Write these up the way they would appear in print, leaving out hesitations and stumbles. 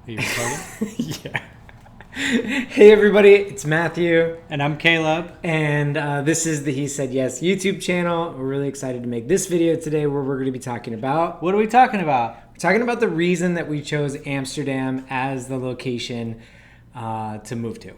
Are you recording? Yeah. Hey everybody, it's Matthew, And I'm Caleb. and this is the He Said Yes YouTube channel. We're really excited to make this video today where we're going to be talking about What are we talking about? the reason that we chose Amsterdam as the location to move to.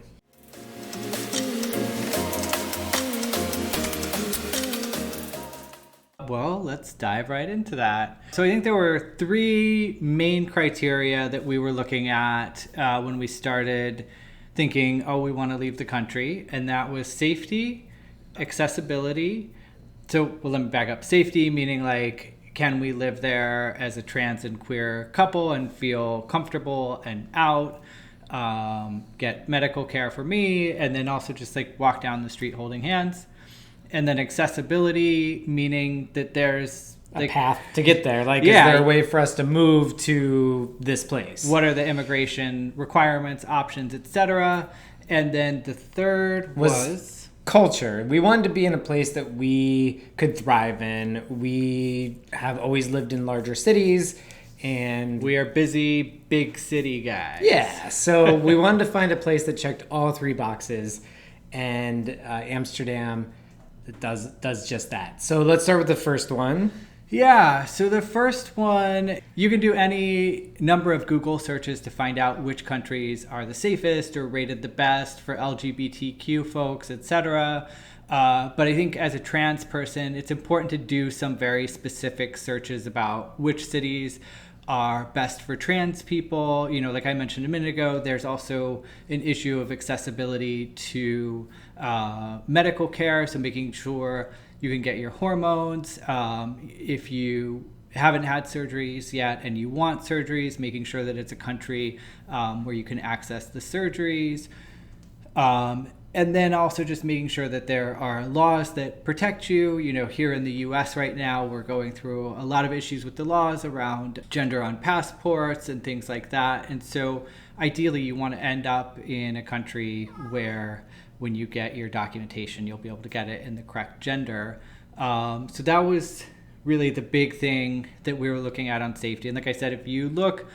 Well, let's dive right into that. So I think there were three main criteria that we were looking at when we started thinking, oh, we want to leave the country. And that was safety, accessibility. So, well, let me back up. Safety, meaning like, can we live there as a trans and queer couple and feel comfortable and out? Get medical care for me, and then also just like walk down the street holding hands. And then accessibility, meaning that there's A path to get there. Like, Yeah. is there a way for us to move to this place? what are the immigration requirements, options, etc. And then the third was Culture. We wanted to be in a place that we could thrive in. We have always lived in larger cities, and we are busy big city guys. yeah, so we wanted to find a place that checked all three boxes, and Amsterdam does just that. So let's start with the first one. Yeah, so the first one, you can do any number of Google searches to find out which countries are the safest or rated the best for LGBTQ folks, etc. But I think as a trans person, it's important to do some very specific searches about which cities are best for trans people. You know, like I mentioned a minute ago, there's also an issue of accessibility to medical care, so making sure you can get your hormones. If you haven't had surgeries yet and you want surgeries, making sure that it's a country where you can access the surgeries. And then also just making sure that there are laws that protect you. You know, here in the US right now, we're going through a lot of issues with the laws around gender on passports and things like that. And so ideally, you want to end up in a country where when you get your documentation, you'll be able to get it in the correct gender. So that was really the big thing that we were looking at on safety. And like I said, if you look,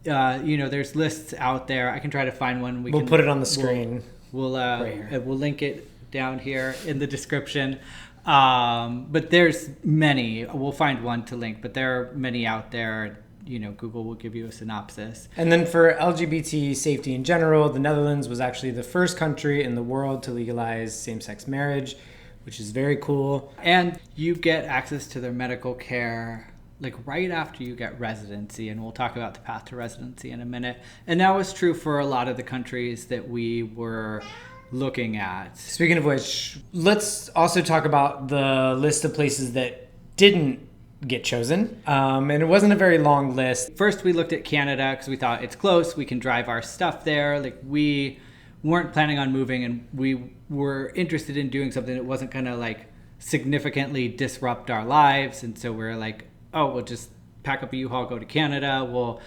there's lists out there. I can try to find one. We'll put it on the screen. We'll here. we'll link it down here in the description. But there's many. We'll find one to link, but there are many out there. You know, Google will give you a synopsis. And then for LGBT safety in general, the Netherlands was actually the first country in the world to legalize same-sex marriage, which is very cool. And you get access to their medical care like right after you get residency, and we'll talk about the path to residency in a minute. And that was true for a lot of the countries that we were looking at. Speaking of which, let's also talk about the list of places that didn't get chosen. And it wasn't a very long list. First, we looked at Canada because we thought it's close. We can drive our stuff there. Like, we weren't planning on moving, and we were interested in doing something that wasn't going to like significantly disrupt our lives. And so we're like, oh, we'll just pack up a U-Haul, go to Canada.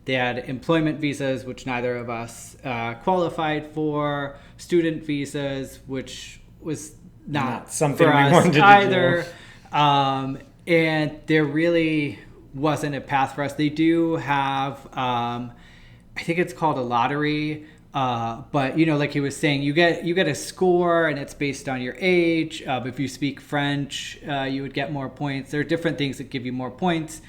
They had employment visas, which neither of us qualified for, student visas, which was not something for we us wanted to either. do. And there really wasn't a path for us. They do have, I think it's called a lottery. But you know, like he was saying, you get a score, and it's based on your age. If you speak French, you would get more points. There are different things that give you more points.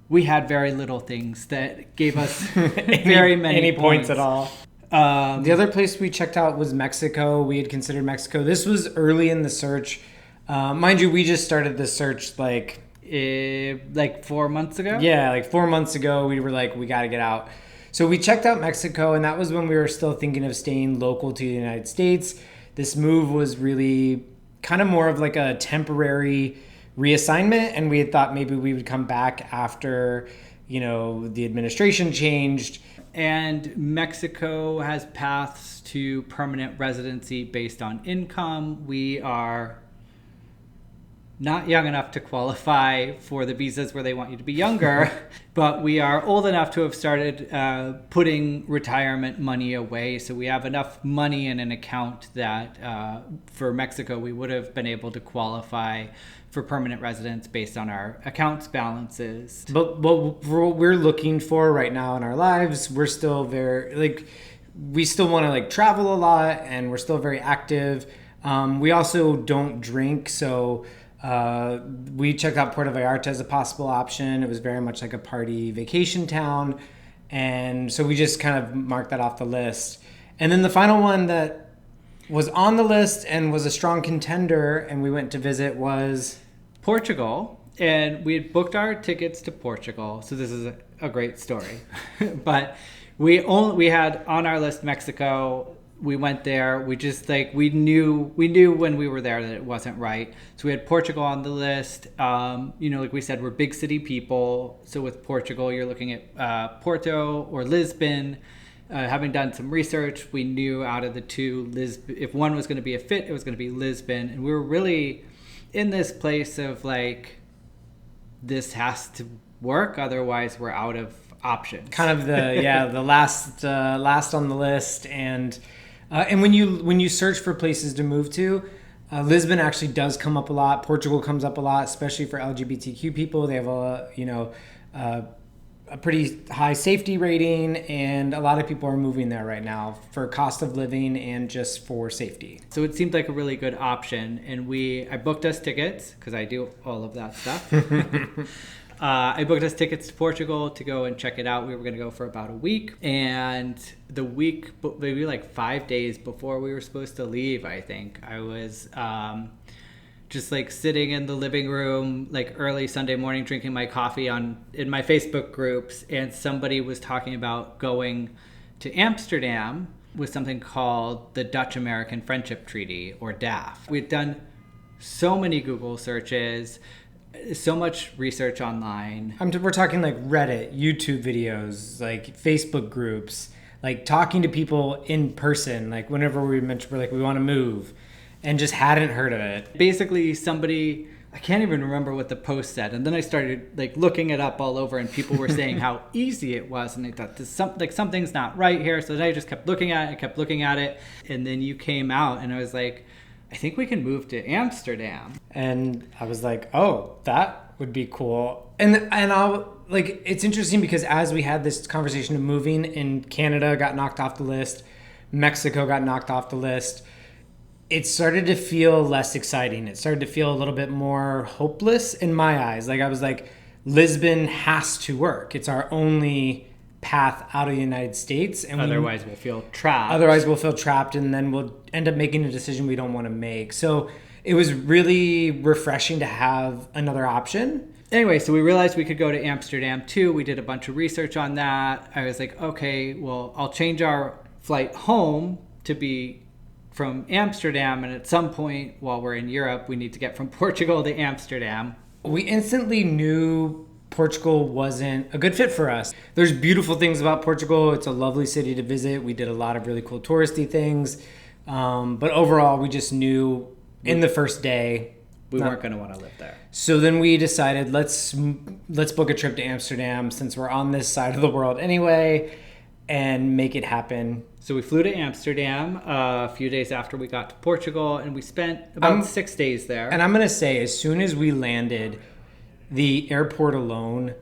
We had very little things that gave us very many any points at all. The other place we checked out was Mexico. We had considered Mexico. This was early in the search. Mind you, we just started the search like 4 months ago. Yeah, like 4 months ago. We were like, we got to get out. So we checked out Mexico, and that was when we were still thinking of staying local to the United States. This move was really kind of more of like a temporary reassignment, and we had thought maybe we would come back after, the administration changed. And Mexico has paths to permanent residency based on income. We are not young enough to qualify for the visas where they want you to be younger, but we are old enough to have started putting retirement money away. So we have enough money in an account that for Mexico, we would have been able to qualify for permanent residence based on our accounts balances. But what we're looking for right now in our lives, we're still very, like, we still want to like travel a lot, and we're still very active. We also don't drink, so we checked out Puerto Vallarta as a possible option. It was very much like a party vacation town, and so we just kind of marked that off the list. And then the final one that was on the list and was a strong contender and we went to visit was Portugal. And we had booked our tickets to Portugal, so this is a great story. But we had on our list Mexico. We went there. We just we knew when we were there that it wasn't right. So we had Portugal on the list. Like we said, we're big city people. So with Portugal, you're looking at Porto or Lisbon. Having done some research, we knew out of the two, if one was going to be a fit, it was going to be Lisbon. And we were really in this place of this has to work, otherwise we're out of options. Kind of the last on the list. And when you search for places to move to, Lisbon actually does come up a lot. Portugal comes up a lot, especially for LGBTQ people. They have a pretty high safety rating, and a lot of people are moving there right now for cost of living and just for safety. So it seemed like a really good option, and I booked us tickets because I do all of that stuff. I booked us tickets to Portugal to go and check it out. We were going to go for about a week, and the week, maybe 5 days before we were supposed to leave, I think, I was just sitting in the living room early Sunday morning drinking my coffee in my Facebook groups, and somebody was talking about going to Amsterdam with something called the Dutch American Friendship Treaty, or DAF. We'd done so many Google searches, so much research online. We're talking Reddit, YouTube videos, Facebook groups, talking to people in person, whenever we mentioned we want to move, and just hadn't heard of it. Basically, somebody, I can't even remember what the post said, and then I started looking it up all over, and people were saying how easy it was, and I thought something's not right here. So then I just kept looking at it, and then you came out, and I was like, I think we can move to Amsterdam. And I was like, oh, that would be cool. And I'll it's interesting because as we had this conversation of moving, in Canada got knocked off the list, Mexico got knocked off the list, it started to feel less exciting. It started to feel a little bit more hopeless in my eyes. I was like, Lisbon has to work. It's our only path out of the United States. And otherwise we'll feel trapped. And then we'll end up making a decision we don't want to make. So it was really refreshing to have another option. Anyway, so we realized we could go to Amsterdam too. We did a bunch of research on that. I was like, okay, well, I'll change our flight home to be from Amsterdam, and at some point while we're in Europe, we need to get from Portugal to Amsterdam. We instantly knew Portugal wasn't a good fit for us. There's beautiful things about Portugal. It's a lovely city to visit. We did a lot of really cool touristy things. But overall, we just knew in the first day we weren't going to want to live there. So then we decided, let's book a trip to Amsterdam since we're on this side of the world anyway, and make it happen. So we flew to Amsterdam a few days after we got to Portugal, and we spent about 6 days there. And I'm going to say, as soon as we landed, the airport alone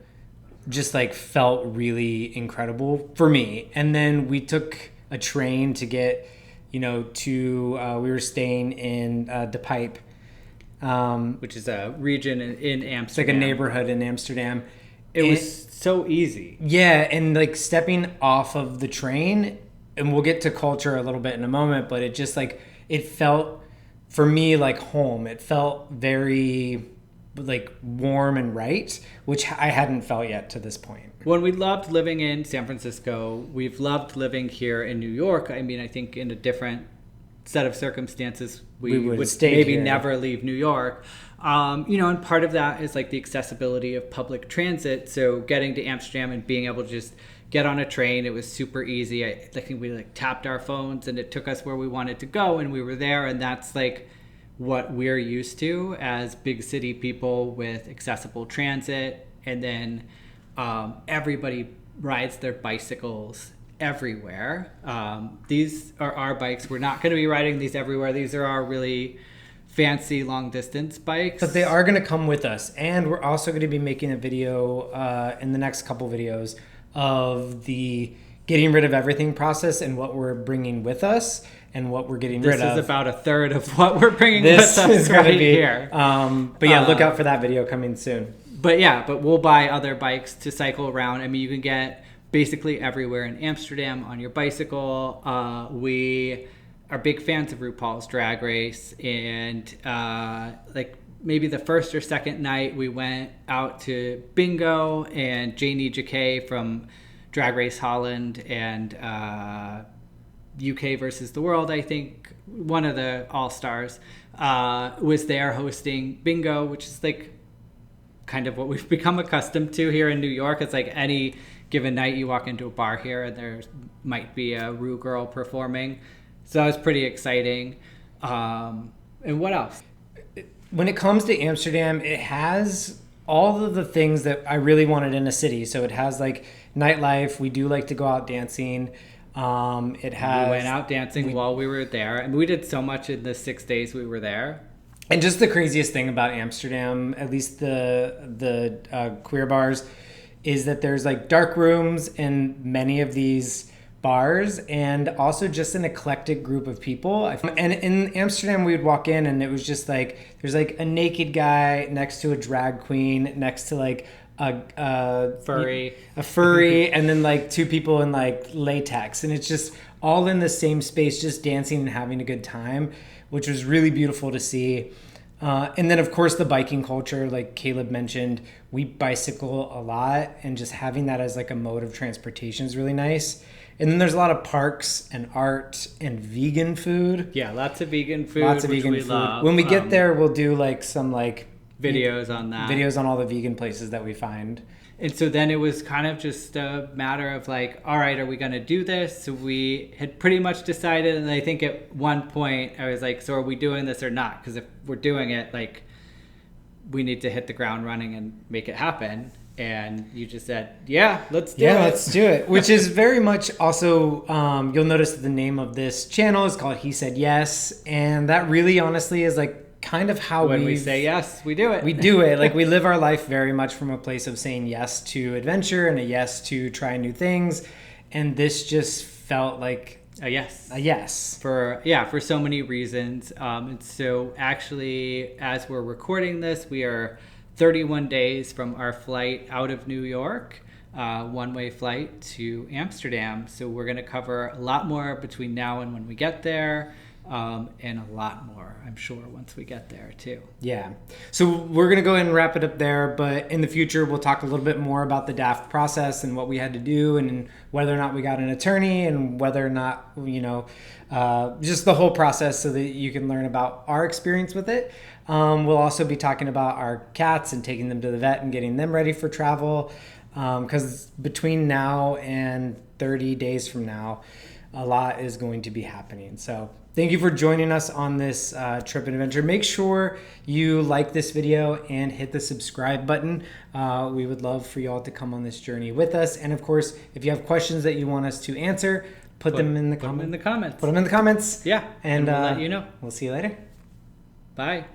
just felt really incredible for me. And then we took a train to get, we were staying in De Pijp, which is a region in Amsterdam. It's like a neighborhood in Amsterdam. It was so easy. Yeah, and stepping off of the train, and we'll get to culture a little bit in a moment, but it just it felt for me like home. It felt very warm and right, which I hadn't felt yet to this point. When we loved living in San Francisco, we've loved living here in New York. I mean, I think in a different set of circumstances, we would maybe here. Never leave New York. And part of that is the accessibility of public transit. So getting to Amsterdam and being able to just get on a train, it was super easy. I think we tapped our phones and it took us where we wanted to go, and we were there. And that's what we're used to as big city people with accessible transit. And then everybody rides their bicycles everywhere. These are our bikes. We're not going to be riding these everywhere. These are our really fancy long distance bikes. But they are going to come with us. And we're also going to be making a video in the next couple videos of the getting rid of everything process and what we're bringing with us and what we're getting rid of. This is about a third of what we're bringing with us right here. But yeah, look out for that video coming soon. But we'll buy other bikes to cycle around. I mean, you can get basically everywhere in Amsterdam on your bicycle. We are big fans of RuPaul's Drag Race, and like maybe the first or second night we went out to Bingo, and Janie Jacquet from Drag Race Holland and UK versus the World, I think, one of the all-stars, was there hosting Bingo, which is like kind of what we've become accustomed to here in New York. It's like any given night you walk into a bar here and there might be a Ru girl performing. So that was pretty exciting. And what else? When it comes to Amsterdam, it has all of the things that I really wanted in a city. So it has like nightlife. We do like to go out dancing. It has. We went out dancing while we were there, and we did so much in the 6 days we were there. And just the craziest thing about Amsterdam, at least the queer bars, is that there's like dark rooms in many of these bars, and also just an eclectic group of people. And in Amsterdam, we would walk in and it was just like, there's like a naked guy next to a drag queen, next to like a furry, and then like two people in like latex. And it's just all in the same space, just dancing and having a good time, which was really beautiful to see. And then, of course, the biking culture, like Caleb mentioned, we bicycle a lot, and just having that as like a mode of transportation is really nice. And then there's a lot of parks and art and vegan food. Yeah, lots of vegan food. Lots of vegan food. Love. When we get there, we'll do like some like videos on that. Videos on all the vegan places that we find. And so then it was kind of just a matter of like, all right, are we going to do this? So we had pretty much decided. And I think at one point I was like, so are we doing this or not? Because if we're doing it, like, we need to hit the ground running and make it happen. And you just said, yeah, let's do it. Yeah, let's do it. Which is very much also, you'll notice the name of this channel is called He Said Yes. And that really honestly is like kind of how when we say yes, we do it. We do it. Like we live our life very much from a place of saying yes to adventure and a yes to trying new things. And this just felt like a yes. A yes. For so many reasons. And so actually, as we're recording this, we are 31 days from our flight out of New York, one-way flight to Amsterdam. So we're going to cover a lot more between now and when we get there, and a lot more, I'm sure, once we get there too. Yeah. So we're going to go ahead and wrap it up there, but in the future, we'll talk a little bit more about the DAF process and what we had to do and whether or not we got an attorney and whether or not, just the whole process so that you can learn about our experience with it. We'll also be talking about our cats and taking them to the vet and getting them ready for travel. Because between now and 30 days from now, a lot is going to be happening. So thank you for joining us on this trip and adventure. Make sure you like this video and hit the subscribe button. We would love for you all to come on this journey with us. And of course, if you have questions that you want us to answer, put them in the comments. Put them in the comments. Yeah. And we'll let you know. We'll see you later. Bye.